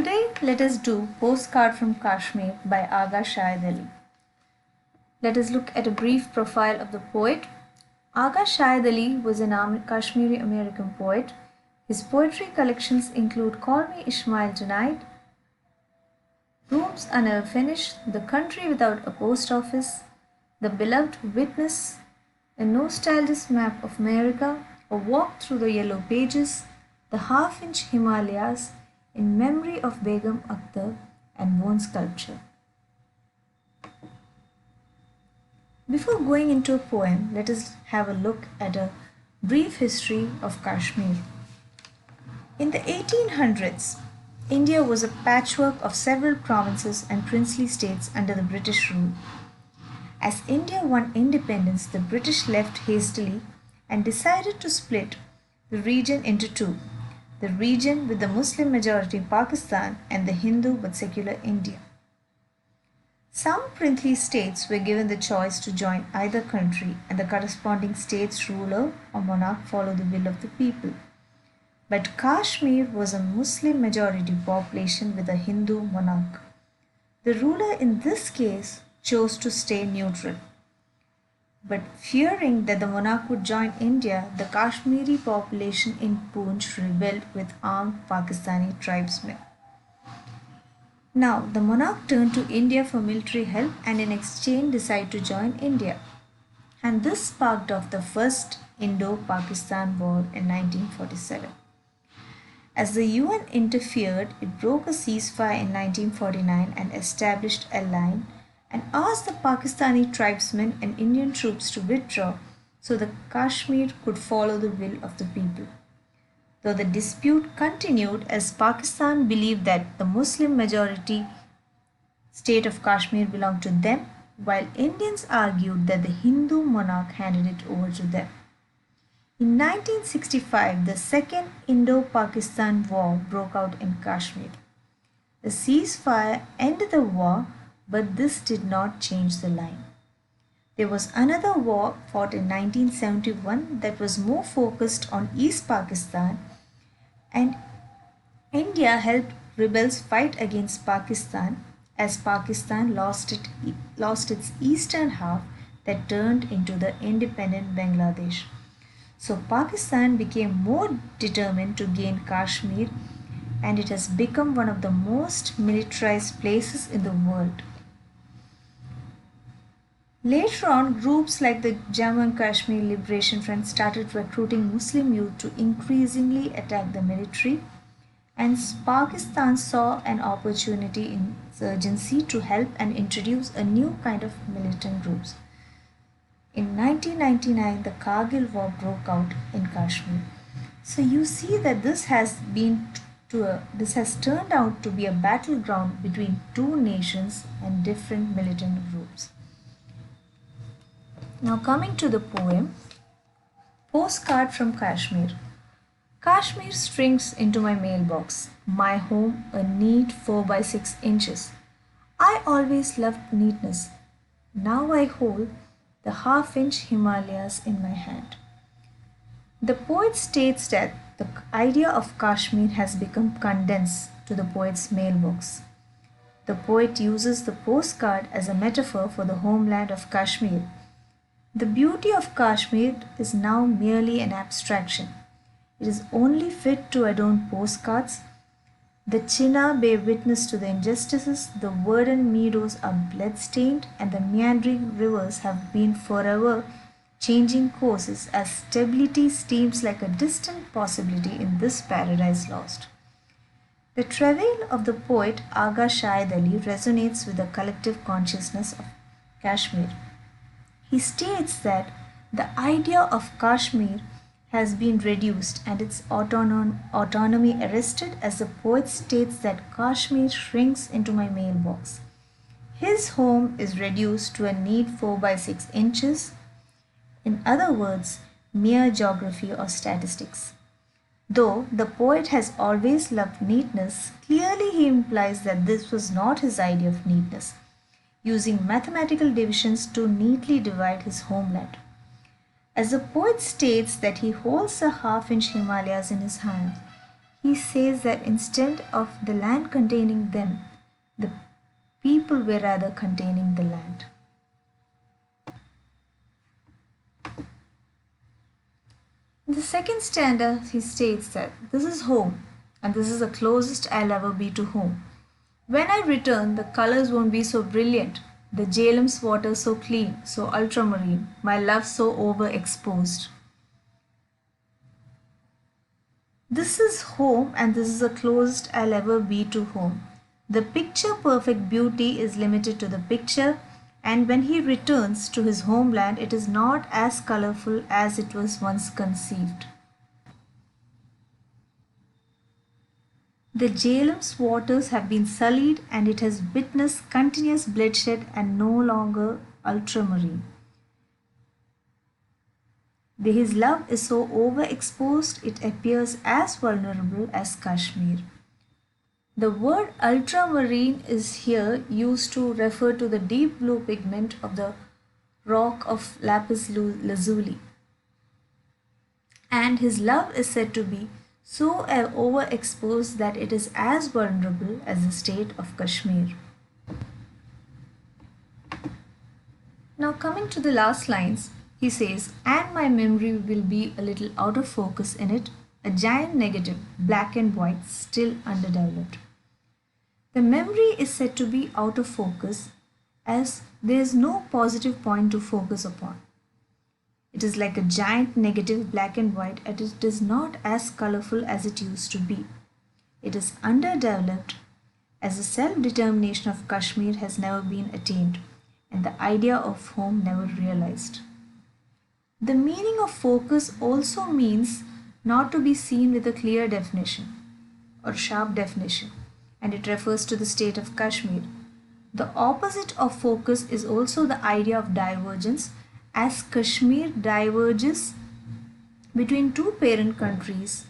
Today, let us do Postcard from Kashmir by Agha Shahid Ali. Let us look at a brief profile of the poet. Agha Shahid Ali was an Kashmiri American poet. His poetry collections include Call Me Ismail Tonight, Rooms Are Never Finished, The Country Without a Post Office, The Beloved Witness, A Nostalgic Map of America, A Walk Through the Yellow Pages, The Half-Inch Himalayas, In Memory of Begum Akhtar, and Bone Sculpture. Before going into a poem, let us have a look at a brief history of Kashmir. In the 1800s, India was a patchwork of several provinces and princely states under the British rule. As India won independence, the British left hastily and decided to split the region into two: the region with the Muslim majority Pakistan and the Hindu but secular India. Some princely states were given the choice to join either country, and the corresponding state's ruler or monarch followed the will of the people. But Kashmir was a Muslim majority population with a Hindu monarch. The ruler in this case chose to stay neutral. But fearing that the monarch would join India, the Kashmiri population in Poonch rebelled with armed Pakistani tribesmen. Now, the monarch turned to India for military help and in exchange decided to join India. And this sparked off the First Indo-Pakistan War in 1947. As the UN interfered, it broke a ceasefire in 1949 and established a line and asked the Pakistani tribesmen and Indian troops to withdraw so the Kashmir could follow the will of the people. Though the dispute continued as Pakistan believed that the Muslim majority state of Kashmir belonged to them, while Indians argued that the Hindu monarch handed it over to them. In 1965, the Second Indo-Pakistan War broke out in Kashmir. The ceasefire ended the war, but this did not change the line. There was another war fought in 1971 that was more focused on East Pakistan, and India helped rebels fight against Pakistan as Pakistan lost its eastern half that turned into the independent Bangladesh. So Pakistan became more determined to gain Kashmir, and it has become one of the most militarized places in the world. Later on, groups like the Jammu and Kashmir Liberation Front started recruiting Muslim youth to increasingly attack the military, and Pakistan saw an opportunity in insurgency to help and introduce a new kind of militant groups. In 1999, the Kargil War broke out in Kashmir. So you see that this has turned out to be a battleground between two nations and different militant groups. Now coming to the poem, Postcard from Kashmir. Kashmir strings into my mailbox, my home a neat 4 by 6 inches. I always loved neatness. Now I hold the half-inch Himalayas in my hand. The poet states that the idea of Kashmir has become condensed to the poet's mailbox. The poet uses the postcard as a metaphor for the homeland of Kashmir. The beauty of Kashmir is now merely an abstraction. It is only fit to adorn postcards. The Chinnar bear witness to the injustices, the verdant meadows are blood-stained, and the meandering rivers have been forever changing courses as stability seems like a distant possibility in this paradise lost. The travail of the poet Agha Shahid Ali resonates with the collective consciousness of Kashmir. He states that the idea of Kashmir has been reduced and its autonomy arrested as the poet states that Kashmir shrinks into my mailbox. His home is reduced to a neat 4 by 6 inches. In other words, mere geography or statistics. Though the poet has always loved neatness, clearly he implies that this was not his idea of neatness, using mathematical divisions to neatly divide his homeland. As the poet states that he holds the half-inch Himalayas in his hand, he says that instead of the land containing them, the people were rather containing the land. In the second stanza, he states that this is home, and this is the closest I'll ever be to home. When I return, the colors won't be so brilliant, the Jalem's water so clean, so ultramarine, my love so overexposed. This is home, and this is the closest I'll ever be to home. The picture perfect beauty is limited to the picture, and when he returns to his homeland, it is not as colorful as it was once conceived. The Jalem's waters have been sullied, and it has witnessed continuous bloodshed and no longer ultramarine. His love is so overexposed it appears as vulnerable as Kashmir. The word ultramarine is here used to refer to the deep blue pigment of the rock of lapis lazuli. And his love is said to be so overexposed that it is as vulnerable as the state of Kashmir. Now, coming to the last lines, he says, and my memory will be a little out of focus in it, a giant negative, black and white, still underdeveloped. The memory is said to be out of focus as there is no positive point to focus upon. It is like a giant negative black and white, and it is not as colorful as it used to be. It is underdeveloped as the self-determination of Kashmir has never been attained and the idea of home never realized. The meaning of focus also means not to be seen with a clear definition or sharp definition, and it refers to the state of Kashmir. The opposite of focus is also the idea of divergence, as Kashmir diverges between two parent countries.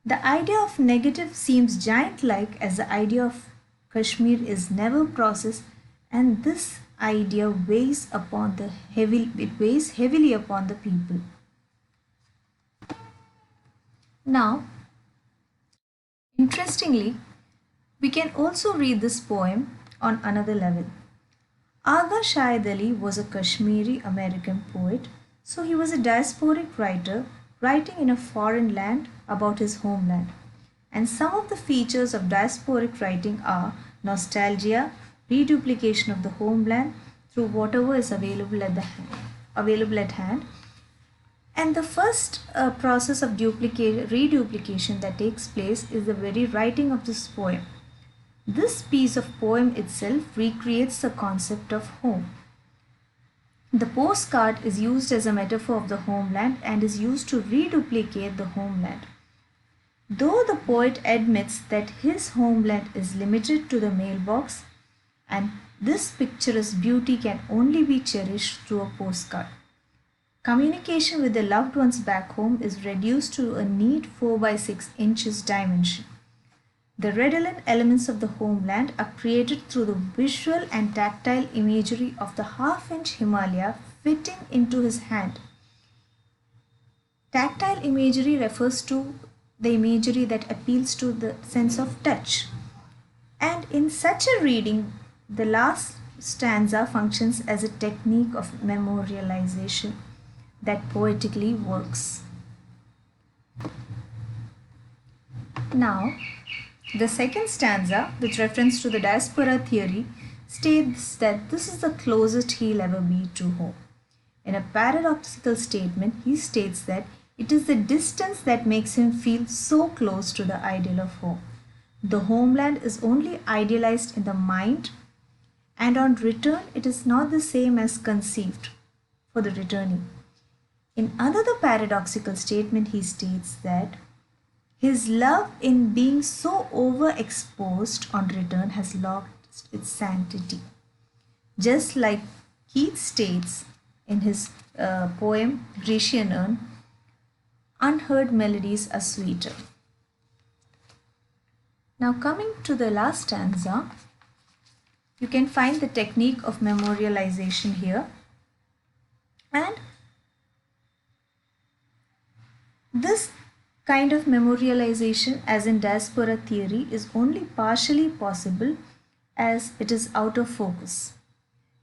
The idea of negative seems giant-like as the idea of Kashmir is never processed, and this idea weighs heavily upon the people. Now, interestingly, we can also read this poem on another level. Agha Shahid Ali was a Kashmiri American poet, so he was a diasporic writer writing in a foreign land about his homeland. And some of the features of diasporic writing are nostalgia, reduplication of the homeland through whatever is available at hand. And the first process of reduplication that takes place is the very writing of this poem. This piece of poem itself recreates the concept of home. The postcard is used as a metaphor of the homeland and is used to reduplicate the homeland. Though the poet admits that his homeland is limited to the mailbox, and this picturesque beauty can only be cherished through a postcard. Communication with the loved ones back home is reduced to a neat 4 by 6 inches dimension. The redolent elements of the homeland are created through the visual and tactile imagery of the half-inch Himalaya fitting into his hand. Tactile imagery refers to the imagery that appeals to the sense of touch. And in such a reading, the last stanza functions as a technique of memorialization that poetically works. Now, the second stanza, with reference to the diaspora theory, states that this is the closest he'll ever be to home. In a paradoxical statement, he states that it is the distance that makes him feel so close to the ideal of home. The homeland is only idealized in the mind, and on return it is not the same as conceived for the returning. In another paradoxical statement, he states that his love in being so overexposed on return has lost its sanctity. Just like Keats states in his poem Grecian Urn, unheard melodies are sweeter. Now, coming to the last stanza, you can find the technique of memorialization here, and this kind of memorialization, as in diaspora theory, is only partially possible as it is out of focus.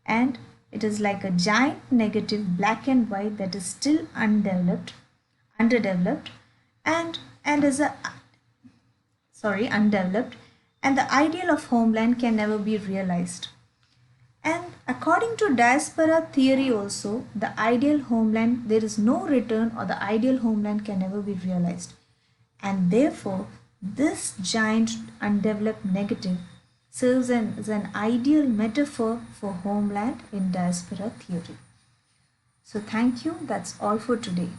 And it is like a giant negative black and white that is still underdeveloped, and as a undeveloped, and the ideal of homeland can never be realized. And according to diaspora theory also, the ideal homeland, there is no return, or the ideal homeland can never be realized. And therefore, this giant undeveloped negative serves as an ideal metaphor for homeland in diaspora theory. So thank you. That's all for today.